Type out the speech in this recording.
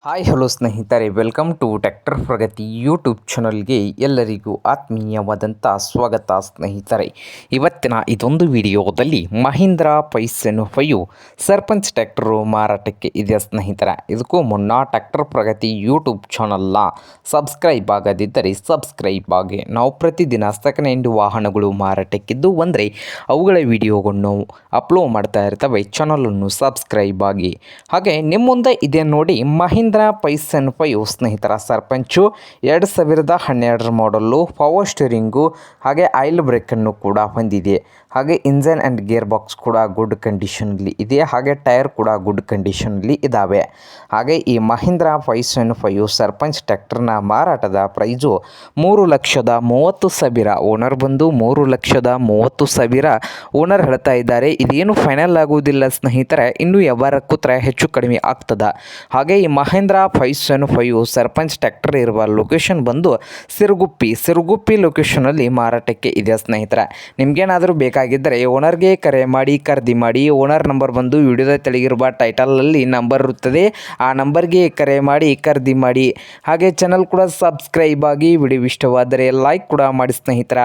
Hi hello ಸ್ನೇಹಿತರೆ, welcome to tractor Pragati YouTube ಚಾನಲ್ಗೆ ಎಲ್ಲರಿಗೂ ಆತ್ಮೀಯವಾದಂಥ ಸ್ವಾಗತ. ಸ್ನೇಹಿತರೆ, ಇವತ್ತಿನ ಇದೊಂದು ವಿಡಿಯೋದಲ್ಲಿ ಮಹೀಂದ್ರ ಪೈಸನ್ 5 ಸರ್ಪಂಚ್ ಟ್ರ್ಯಾಕ್ಟರು ಮಾರಾಟಕ್ಕೆ ಇದೆ. ಸ್ನೇಹಿತರೆ, ಇದಕ್ಕೂ ಮುನ್ನ ಟ್ರ್ಯಾಕ್ಟರ್ ಪ್ರಗತಿ ಯೂಟ್ಯೂಬ್ ಚಾನಲ್ನ ಸಬ್ಸ್ಕ್ರೈಬ್ ಆಗದಿದ್ದರೆ ಸಬ್ಸ್ಕ್ರೈಬ್ ಆಗಿ. ನಾವು ಪ್ರತಿದಿನ ಸೆಕೆಂಡ್ ಹ್ಯಾಂಡ್ ವಾಹನಗಳು ಮಾರಾಟಕ್ಕಿದ್ದು ಅಂದರೆ ಅವುಗಳ ವಿಡಿಯೋಗಳನ್ನು ಅಪ್ಲೋಡ್ ಮಾಡ್ತಾ ಇರ್ತವೆ. ಚಾನಲನ್ನು ಸಬ್ಸ್ಕ್ರೈಬ್ ಆಗಿ. ಹಾಗೆ ನಿಮ್ಮ ಮುಂದೆ ಇದೆ ನೋಡಿ ಮಹೀಂದ್ರ ಪೈಸನ್ 5 ಸ್ನೇಹಿತರ ಸರ್ಪಂಚು 2012 ಮಾಡಲ್ಲು, ಪವರ್ ಸ್ಟೀರಿಂಗು ಹಾಗೆ ಆಯಿಲ್ ಬ್ರೇಕನ್ನು ಕೂಡ ಹೊಂದಿದೆ. ಹಾಗೆ ಇಂಜನ್ ಆ್ಯಂಡ್ ಗೇರ್ ಬಾಕ್ಸ್ ಕೂಡ ಗುಡ್ ಕಂಡೀಷನಲ್ಲಿ ಇದೆ. ಹಾಗೆ ಟೈರ್ ಕೂಡ ಗುಡ್ ಕಂಡೀಷನಲ್ಲಿ ಇದ್ದಾವೆ. ಹಾಗೆ ಈ ಮಹೀಂದ್ರ ಪೈಸನ್ 5 ಸರ್ಪಂಚ್ ಟ್ರ್ಯಾಕ್ಟರ್ನ ಮಾರಾಟದ ಪ್ರೈಸು 3,30,000. ಓನರ್ ಬಂದು 3,30,000 ಓನರ್ ಹೇಳ್ತಾ ಇದ್ದಾರೆ. ಇದೇನು ಫೈನಲ್ ಆಗುವುದಿಲ್ಲ ಸ್ನೇಹಿತರೆ, ಇನ್ನೂ ವ್ಯವಹಾರ ಕೂತ್ರೆ ಹೆಚ್ಚು ಕಡಿಮೆ ಆಗ್ತದೆ. ಹಾಗೆ ಈ ಮಹೀಂದ್ರ ಪೈಸನ್ 5 ಸರ್ಪಂಚ್ ಟ್ರ್ಯಾಕ್ಟರ್ ಇರುವ ಲೊಕೇಶನ್ ಬಂದು ಸಿರುಗುಪ್ಪಿ ಲೊಕೇಶನಲ್ಲಿ ಮಾರಾಟಕ್ಕೆ ಇದೆ. ಸ್ನೇಹಿತರೆ, ನಿಮಗೇನಾದರೂ ಬೇಕಾಗಿದ್ದರೆ ಓನರ್ಗೆ ಕರೆ ಮಾಡಿ ಖರೀದಿ ಮಾಡಿ. ಓನರ್ ನಂಬರ್ ಬಂದು ವಿಡಿಯೋದ ತೆಳಗಿರುವ ಟೈಟಲಲ್ಲಿ ನಂಬರ್ ಇರುತ್ತದೆ, ಆ ನಂಬರ್ಗೆ ಕರೆ ಮಾಡಿ ಖರೀದಿ ಮಾಡಿ. ಹಾಗೆ ಚಾನಲ್ ಕೂಡ ಸಬ್ಸ್ಕ್ರೈಬ್ ಆಗಿ. ವಿಡಿಯೋ ಇಷ್ಟವಾದರೆ ಲೈಕ್ ಕೂಡ ಮಾಡಿ ಸ್ನೇಹಿತರ.